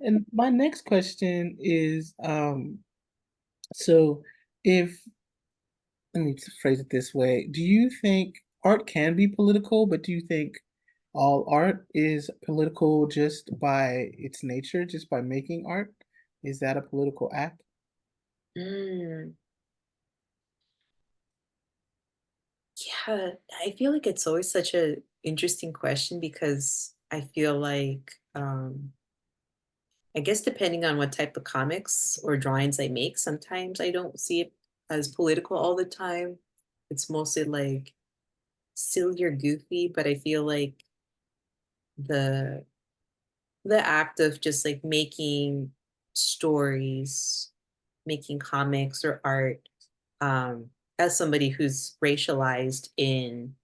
And my next question is, so if let me phrase it this way. Do you think art can be political, but do you think all art is political just by its nature, just by making art? Is that a political act? Mm, yeah, I feel like it's always such a interesting question because I feel like I guess depending on what type of comics or drawings I make, sometimes I don't see it as political all the time. It's mostly like silly or goofy, but I feel like the the act of just like making stories, making comics or art, um, as somebody who's racialized in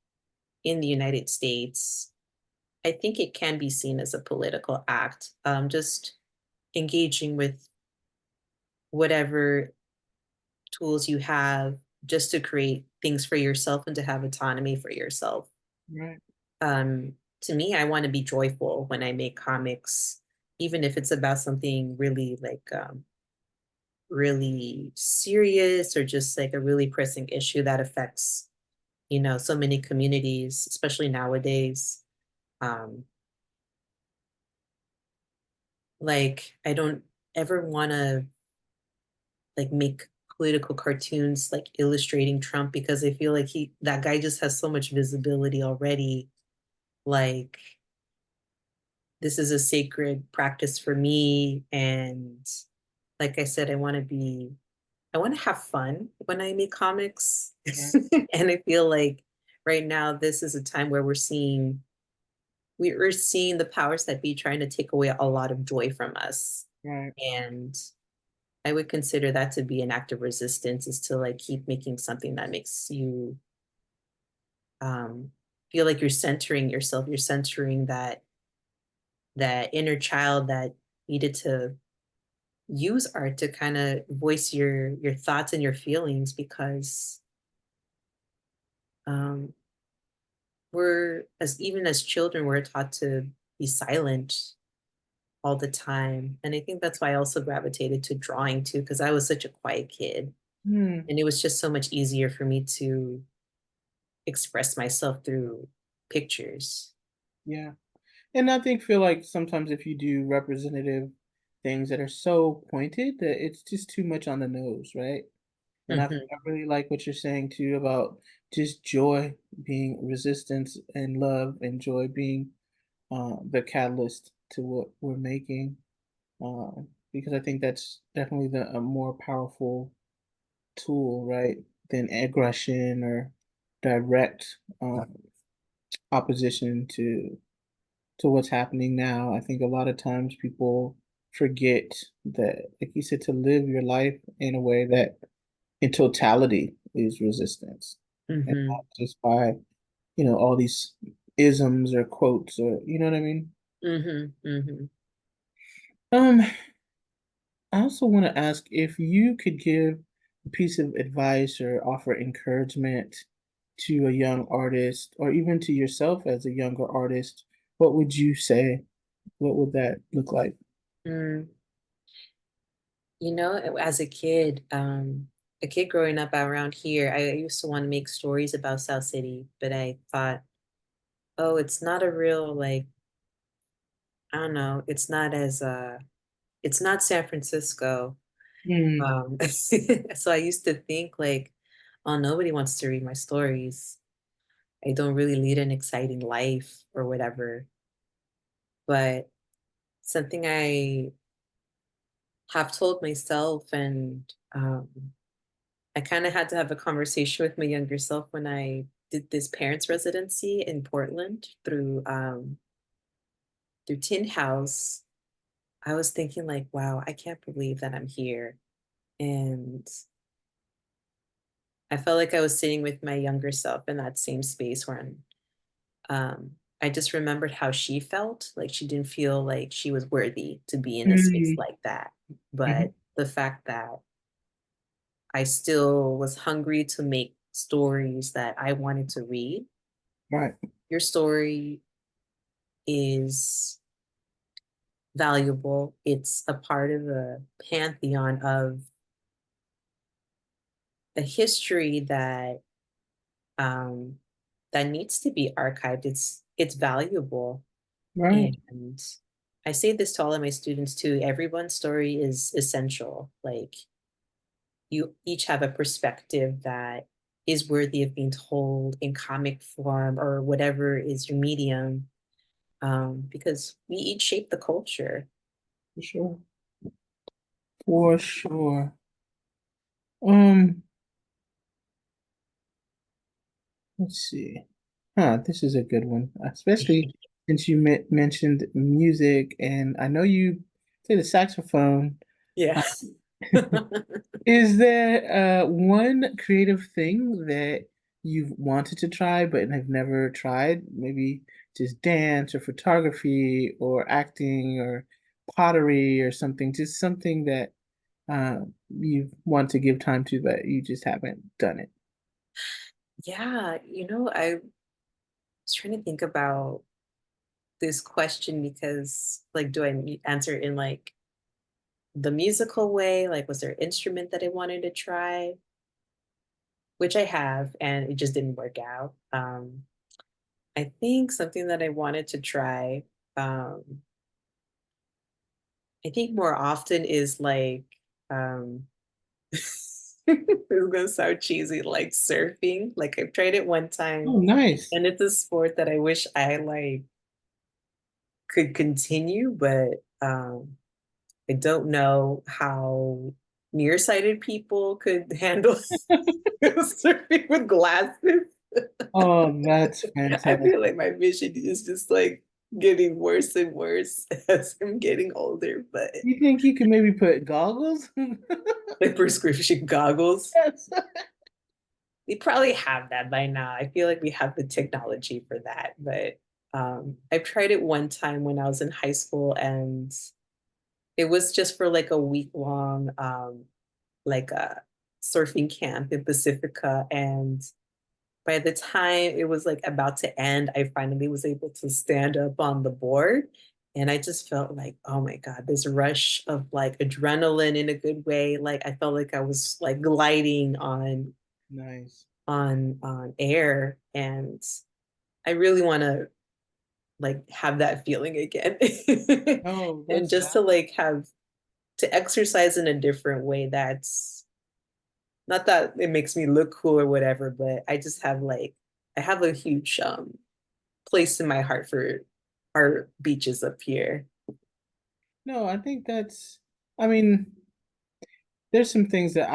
the United States, I think it can be seen as a political act. Just engaging with whatever tools you have just to create things for yourself and to have autonomy for yourself. Right. To me, I want to be joyful when I make comics, even if it's about something really really serious or just like a really pressing issue that affects, so many communities, especially nowadays. Um, like I don't ever want to like make political cartoons like illustrating Trump because I feel like that guy just has so much visibility already. Like this is a sacred practice for me, and like I said, I want to have fun when I make comics. Right. And I feel like right now this is a time where we're seeing the powers that be trying to take away a lot of joy from us. Right. And I would consider that to be an act of resistance, is to like keep making something that makes you um feel like you're centering yourself, you're centering that inner child that needed to use art to kind of voice your thoughts and your feelings because um we're as even as children we're taught to be silent all the time, and I think that's why I also gravitated to drawing too, because I was such a quiet kid Hmm. and it was just so much easier for me to express myself through pictures. Yeah. And I think feel like sometimes if you do representative things that are so pointed that it's just too much on the nose, right? And I Mhm. really like what you're saying too about just joy being resistance and love and joy being the catalyst to what we're making. Because I think that's definitely a more powerful tool, right, than aggression or direct opposition to what's happening now. I think a lot of times people forget that, like you said, to live your life in a way that in totality is resistance and not Mhm. just by, all these isms or quotes or you know what I mean? Mhm. Mhm. Um, I also want to ask if you could give a piece of advice or offer encouragement to a young artist or even to yourself as a younger artist, what would you say? What would that look like? Mm. As a kid growing up around here, I used to want to make stories about South City, but I thought, oh, it's not a real like, I don't know, it's not San Francisco. Mm, So I used to think like, oh, nobody wants to read my stories. I don't really lead an exciting life or whatever. But something I have told myself, and I kind of had to have a conversation with my younger self when I did this parents residency in Portland through Tin House. I was thinking like, wow, I can't believe that I'm here. And I felt like I was sitting with my younger self in that same space where I just remembered how she felt. Like she didn't feel like she was worthy to be in a space mm, like that. mhm, But the fact that I still was hungry to make stories that I wanted to read. right. Your story is valuable. It's a part of the pantheon of a history um, that needs to be archived. It's valuable, Right, and I say this to all of my students too. Everyone's story is essential. Like you each have a perspective that is worthy of being told in comic form or whatever is your medium, because we each shape the culture. for sure. For sure. Um, let's see. This is a good one, especially since you mentioned music, and I know you play the saxophone. Yeah. Uh, is there one creative thing that you've wanted to try but have never tried? Maybe just dance or photography or acting or pottery or something, just something that you want to give time to, but you just haven't done it. Yeah, I was trying to think about this question because, like, do I answer in like the musical way? Like, was there an instrument that I wanted to try? Which I have, and it just didn't work out. I think something that I wanted to try, um, I think more often is like, it's gonna sound cheesy, like surfing. Like I've tried it one time, Oh, nice. and it's a sport that I wish I like could continue, but I don't know how nearsighted people could handle surfing with glasses. Oh, that's I fantastic. feel like my vision is just like getting worse and worse as I'm getting older, but You think you can maybe put goggles? like prescription goggles, Yes. we probably have that by now. I feel like we have the technology for that, but I've tried it one time when I was in high school, and it was just for like a week long, like a surfing camp in Pacifica. And by the time it was like about to end, I finally was able to stand up on the board. And I just felt like, oh my God, this rush of like adrenaline in a good way. Like I felt like I was like gliding Nice. on air. And I really want to like have that feeling again. Oh, And that's just to like have to exercise in a different way that's not that it makes me look cool or whatever, but I just have like I have a huge place in my heart for our beaches up here. no, I think that's I mean, there's some things that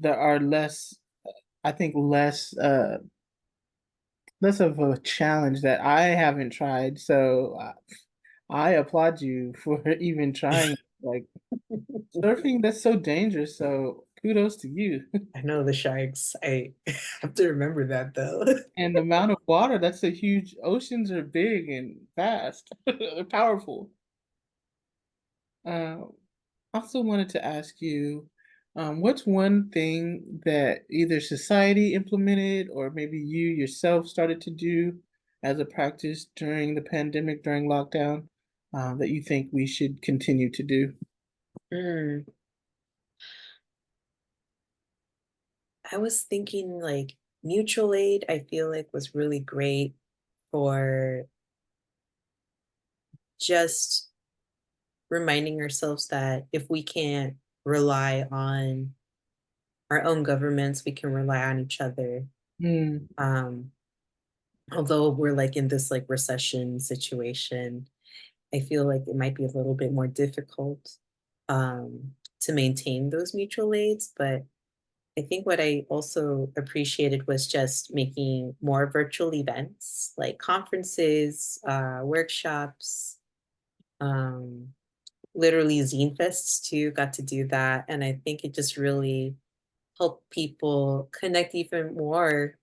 are less I think less of a challenge that I haven't tried. So I applaud you for even trying like surfing. That's so dangerous. So kudos to you. I know the sharks. I have to remember that though. And the amount of water, that's a huge oceans are big and fast. They're powerful. Uh, also wanted to ask you, what's one thing that either society implemented or maybe you yourself started to do as a practice during the pandemic, during lockdown, that you think we should continue to do? Mm, I was thinking like mutual aid, I feel like was really great for just reminding ourselves that if we can't rely on our own governments, we can rely on each other. Mm, Um, Although we're like in this like recession situation, I feel like it might be a little bit more difficult to maintain those mutual aids. But I think what I also appreciated was just making more virtual events like conferences, workshops, um, literally zine fests too. Got to do that. And I think it just really helped people connect even more,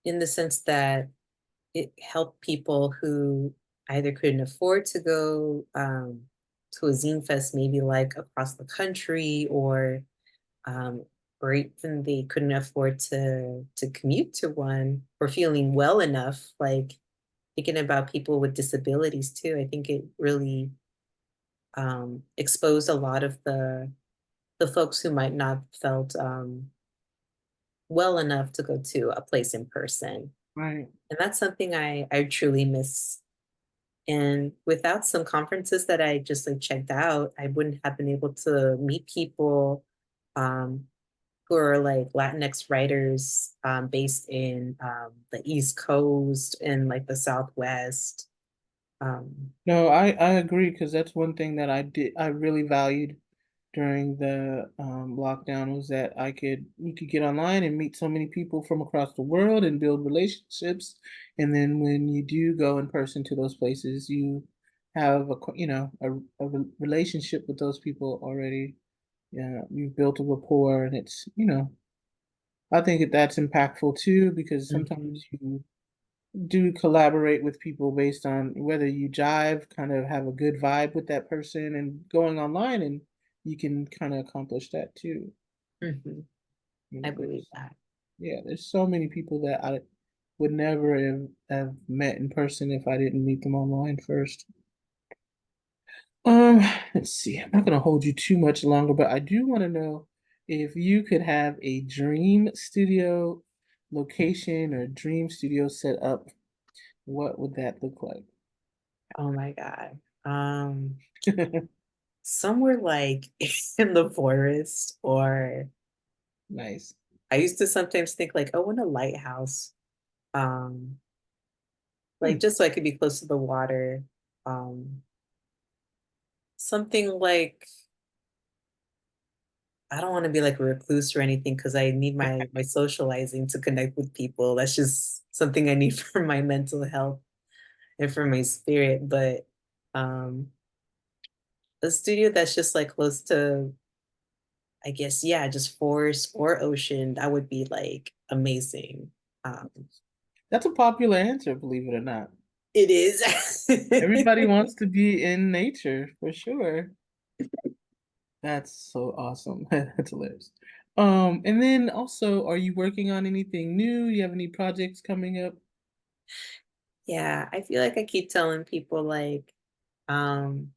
in the sense that it helped people who either couldn't afford to go to a zine fest, maybe like across the country, um, or even they couldn't afford to commute to one, or feeling well enough, like thinking about people with disabilities too. I think it really exposed a lot of the folks who might not felt well enough to go to a place in person. Right. And that's something I truly miss. And without some conferences that I just like checked out, I wouldn't have been able to meet people um, who are like Latinx writers based in the East Coast and like the Southwest. Um, No, I agree because that's one thing that I really valued during the lockdown was that you could get online and meet so many people from across the world and build relationships, and then when you do go in person to those places, you have relationship with those people already. Yeah, you've built a rapport, and it's I think that's impactful too because mhm, sometimes you do collaborate with people based on whether you jive, kind of have a good vibe with that person, and going online, and you can kind of accomplish that too. mhm. I believe There's that. yeah, there's so many people that I would never have met in person if I didn't meet them online first. Um, let's see. I'm not gonna hold you too much longer, but I do want to know if you could have a dream studio location or dream studio set up, what would that look like? Oh my God. Somewhere like in the forest, or Nice. I used to sometimes think like, oh, in a lighthouse. Um, like Hmm. just so I could be close to the water. Um, Something like I don't want to be like a recluse or anything because I need my socializing to connect with people. That's just something I need for my mental health and for my spirit. But um a studio that's just like close to, I guess, yeah, just forest or ocean, that would be like amazing. Um That's a popular answer, believe it or not. it is. Everybody wants to be in nature for sure. That's so awesome. That's hilarious. And then also, are you working on anything new? You have any projects coming up? Yeah, I feel like I keep telling people like um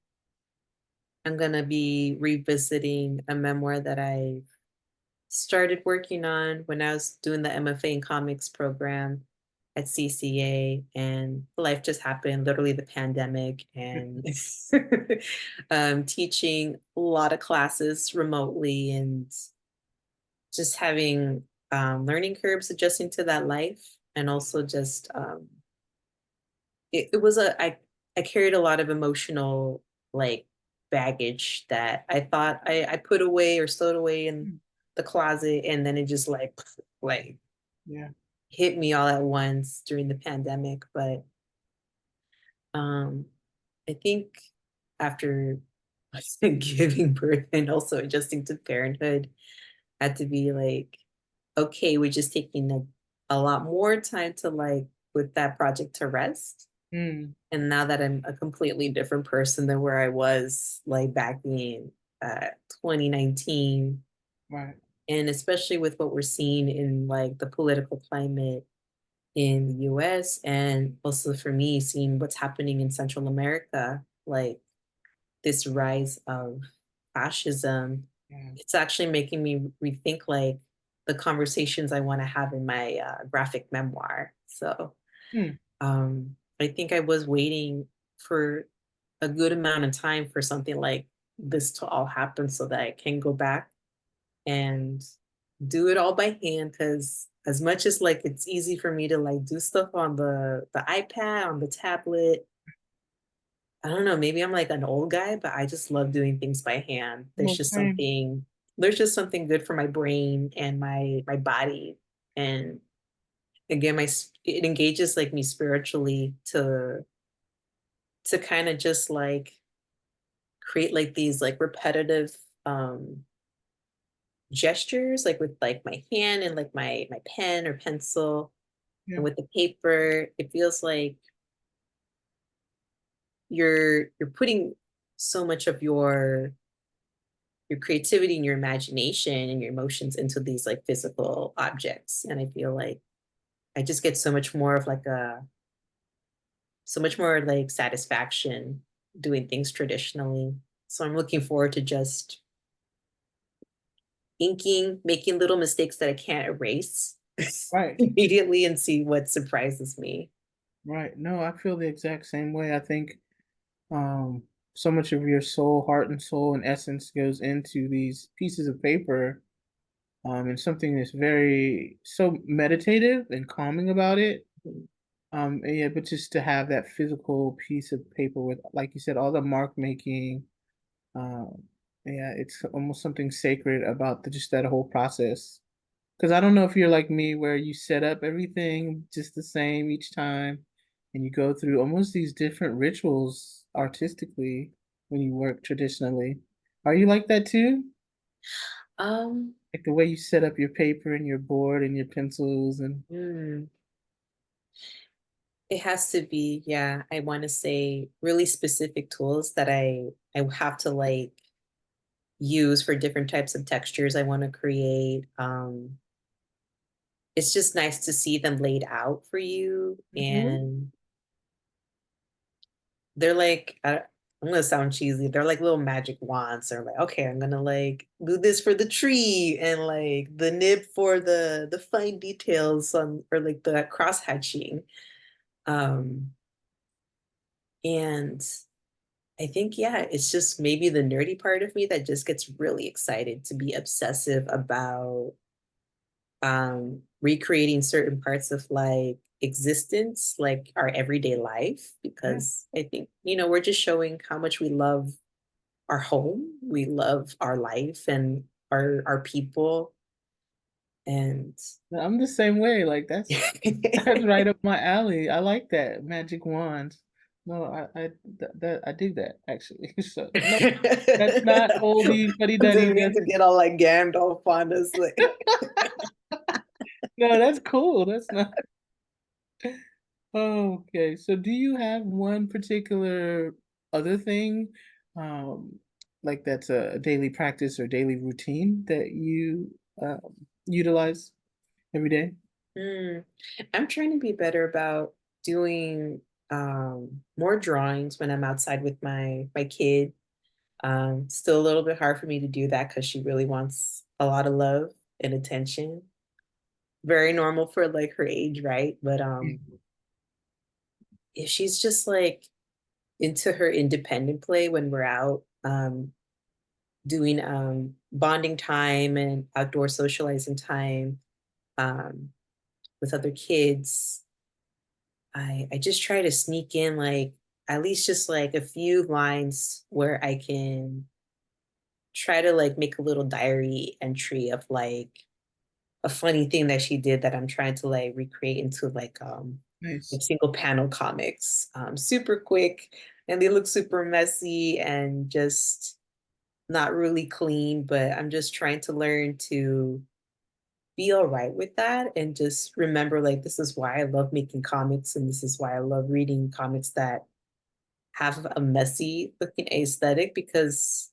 I'm gonna be revisiting a memoir that I started working on when I was doing the MFA in comics program at CCA, and life just happened, literally the pandemic, and teaching a lot of classes remotely and just having learning curves adjusting to that life, and also just it was I carried a lot of emotional like baggage that I thought I put away or stowed away in Hmm. the closet, and then it just like Yeah. hit me all at once during the pandemic. But um I think after giving birth and also adjusting to parenthood, I had to be like, okay, we're just taking a lot more time to like put that project to rest. Mm, And now that I'm a completely different person than where I was like back in 2019, right. and especially with what we're seeing in like the political climate in the US, and also for me seeing what's happening in Central America, like this rise of fascism, Yeah. it's actually making me rethink like the conversations I want to have in my graphic memoir. So Hmm. I think I was waiting for a good amount of time for something like this to all happen so that I can go back and do it all by hand. Because as much as like it's easy for me to like do stuff on the iPad, on the tablet, I don't know, maybe I'm like an old guy, but I just love doing things by hand. Well, same. There's just something good for my brain and my body. And again, it engages like me spiritually to kind of just like create like these like repetitive gestures like with like my hand and like my pen or pencil, and Yeah. with the paper it feels like you're putting so much of your creativity and your imagination and your emotions into these like physical objects, and I feel like I just get so much more of like so much more like satisfaction doing things traditionally. So I'm looking forward to just inking, making little mistakes that I can't erase Right, immediately and see what surprises me. right. No, I feel the exact same way. I think um, so much of your soul, heart, and soul and essence goes into these pieces of paper, and something that's very so meditative and calming about it. Yeah, but just to have that physical piece of paper with, like you said, all the mark making, um, yeah, it's almost something sacred about just that whole process. Because I don't know if you're like me, where you set up everything just the same each time, and you go through almost these different rituals artistically when you work traditionally. Are you like that too? Um, Like the way you set up your paper and your board and your pencils and mm, it has to be, yeah, I want to say really specific tools that I have to like use for different types of textures I want to create. It's just nice to see them laid out for you, Mhm. and they're like, I'm gonna sound cheesy. They're like little magic wands. They're like, okay, I'm gonna like do this for the tree and like the nib for the fine details on or like the cross hatching. Um, and I think, yeah, it's just maybe the nerdy part of me that just gets really excited to be obsessive about recreating certain parts of like existence, like our everyday life, Yeah. because I think, we're just showing how much we love our home, we love our life and our people. And I'm the same way. Like that's right up my alley. I like that magic wand. No, that I dig that actually. So no, that's not oldie fuddy I duddy. didn't mean That's to get all like Gandalf on us. Like, no, that's cool. That's not okay. So do you have one particular other thing, um, like that's a daily practice or daily routine that you utilize every day? mm, I'm trying to be better about doing more drawings when I'm outside with my kid. Still a little bit hard for me to do that because she really wants a lot of love and attention. Very normal for like her age, right? But if she's just like into her independent play when we're out doing bonding time and outdoor socializing time um, with other kids, I just try to sneak in like at least just like a few lines where I can try to like make a little diary entry of like a funny thing that she did that I'm trying to like recreate into Nice. like single panel comics. Super quick and they look super messy and just not really clean, but I'm just trying to learn to be all right with that and just remember like this is why I love making comics and this is why I love reading comics that have a messy looking aesthetic because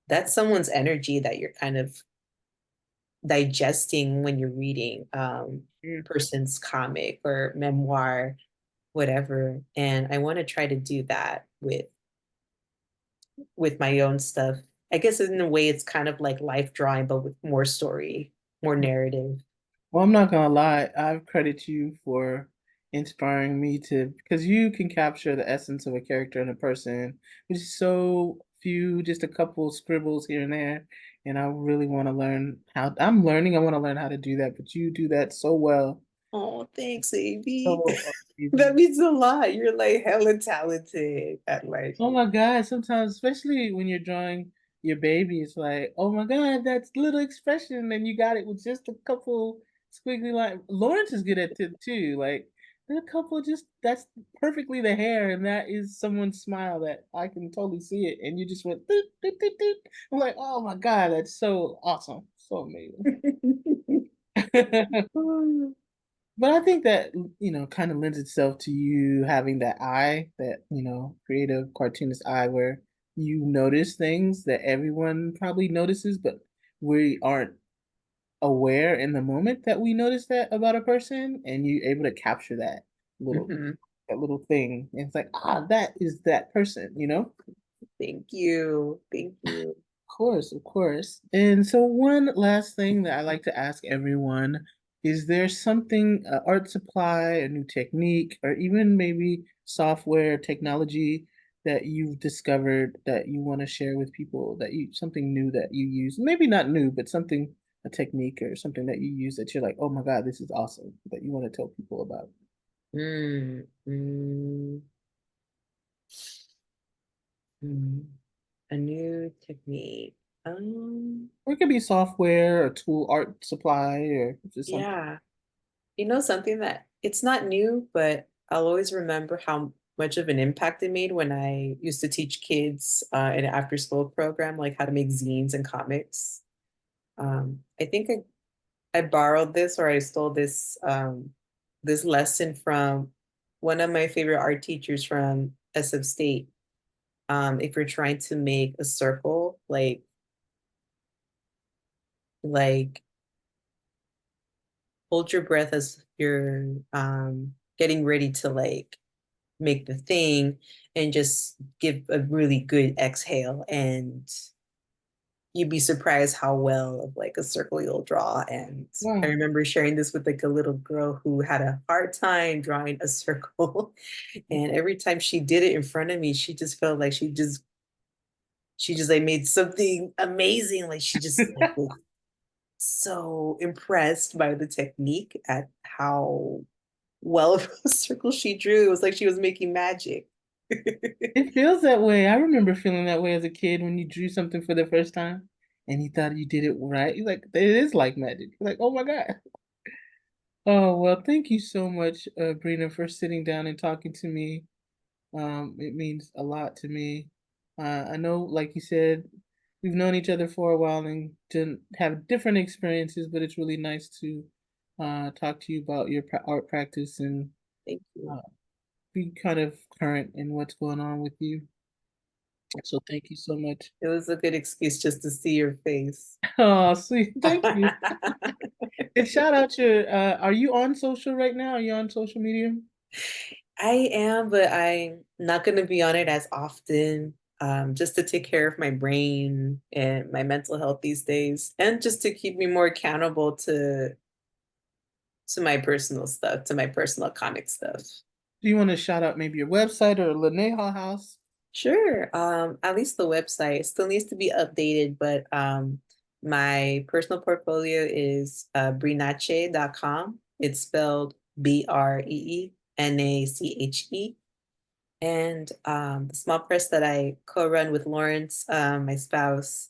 that's someone's energy that you're kind of digesting when you're reading Yeah. person's comic or memoir, whatever. And I want to try to do that with my own stuff. I guess in a way it's kind of like life drawing, but with more story, more narrative. Well, I'm not gonna lie. I credit you for inspiring me to because you can capture the essence of a character and a person, which is so few, just a couple scribbles here and there. And I really want to learn how. I'm learning. I want to learn how to do that, but you do that so well. Oh, thanks, AB. So That amazing. means a lot. You're like hella talented at like, Oh my God, sometimes, especially when you're drawing your baby, it's like, oh my God, that's little expression, and you got it with just a couple squiggly lines. Lawrence is good at it too. Like, there's a couple just that's perfectly the hair, and that is someone's smile that I can totally see it. And you just went, doot, doot, doot, doot. I'm like, oh my God, that's so awesome, so amazing. But I think that, kind of lends itself to you having that eye, that, creative cartoonist eye where you notice things that everyone probably notices, but we aren't aware in the moment that we notice that about a person, and you're able to capture that little Mhm. that little thing. And it's like, ah, that is that person, you know? Thank you. Thank you. Of course, of course. And so, one last thing that I like to ask everyone is there something, art supply, a new technique, or even maybe software technology that you've discovered that you want to share with people that you something new that you use? Maybe not new, but something, a technique or something that you use that you're like, oh my God, this is awesome that you want to tell people about. Mm, mm, mm. A new technique. Or it could be software or tool, art supply, or just something. Yeah. You know, something that it's not new, but I'll always remember how much of an impact it made when I used to teach kids in an after school program, like how to make zines and comics. I think I borrowed this or I stole this lesson from one of my favorite art teachers from SF State. If you're trying to make a circle, like hold your breath as you're getting ready to like make the thing and just give a really good exhale and you'd be surprised how well of like a circle you'll draw. And I Wow. remember sharing this with like a little girl who had a hard time drawing a circle. And every time she did it in front of me, she just felt like she just like made something amazing. Like she just like was so impressed by the technique at how well of a circle she drew. It was like she was making magic. It feels that way. I remember feeling that way as a kid when you drew something for the first time and you thought you did it right. You're like, it is like magic. You're like, oh my God. Oh, well, thank you so much, Breena, for sitting down and talking to me. It means a lot to me. I know, like you said, we've known each other for a while and didn't have different experiences, but it's really nice to talk to you about your art practice and Thank you. uh, be kind of current in what's going on with you. So thank you so much. It was a good excuse just to see your face. Oh, sweet. Thank you. I And shout out your are you on social right now? Are you on social media? am, but I'm not going to be on it as often, just to take care of my brain and my mental health these days, and just to keep me more accountable to my personal stuff, to my personal comic stuff. Do you want to shout out maybe your website or Laneha House? Sure. At least the website still needs to be updated, but my personal portfolio is breenache.com. It's spelled BREENACHE. And the small press that I co-run with Lawrence, my spouse,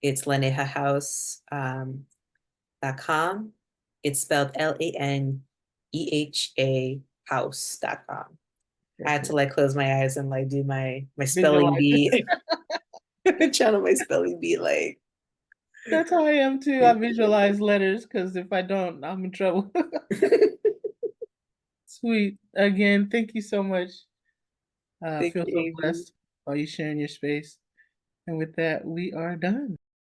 it's lanehahouse.com. It's spelled LANEHA house.com. I had to Perfect. like close my eyes and like do my spelling Visualize it. bee, channel my spelling bee like That's how I am too. I thank you. visualize letters because if I don't, I'm in trouble. Sweet. Again, thank you so much. I Thank feel you, so Avery. blessed while you sharing your space. And with that, we are done.